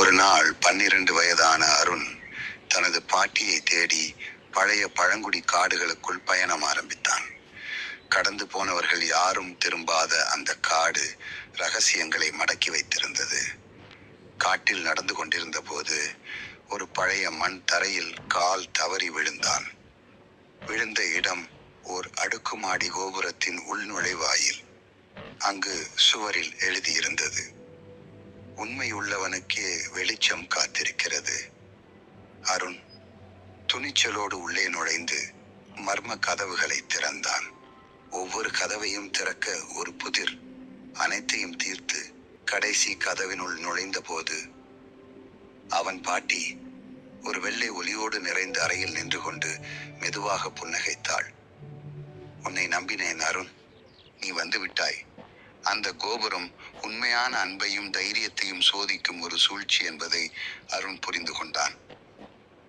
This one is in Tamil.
ஒரு நாள் 12 வயதான அருண் தனது பாட்டியை தேடி பழைய பழங்குடி காடுகளுக்குள் பயணம் ஆரம்பித்தான். கடந்து போனவர்கள் யாரும் திரும்பாத அந்த காடு ரகசியங்களை மடக்கி வைத்திருந்தது. காட்டில் நடந்து கொண்டிருந்த போது ஒரு பழைய மண் தரையில் கால் தவறி விழுந்தான். விழுந்த இடம் ஓர் அடுக்குமாடி கோபுரத்தின் உள்நுழைவாயில். அங்கு சுவரில் எழுதியிருந்தது, உண்மை உள்ளவனுக்கே வெளிச்சம் காத்திருக்கிறது. அருண் துணிச்சலோடு உள்ளே நுழைந்து மர்ம கதவுகளை திறந்தான். ஒவ்வொரு கதவையும் திறக்க ஒரு புதிர். அனைத்தையும் தீர்த்து கடைசி கதவினுள் நுழைந்த போது அவன் பாட்டி ஒரு வெள்ளை ஒளியோடு நிறைந்த அறையில் நின்று கொண்டு மெதுவாக புன்னகைத்தாள். உன்னை நம்பினேன் அருண், நீ வந்து விட்டாய். அந்த கோபுரம் உண்மையான அன்பையும் தைரியத்தையும் சோதிக்கும் ஒரு சூழ்ச்சி என்பதை அருண் புரிந்து கொண்டான்.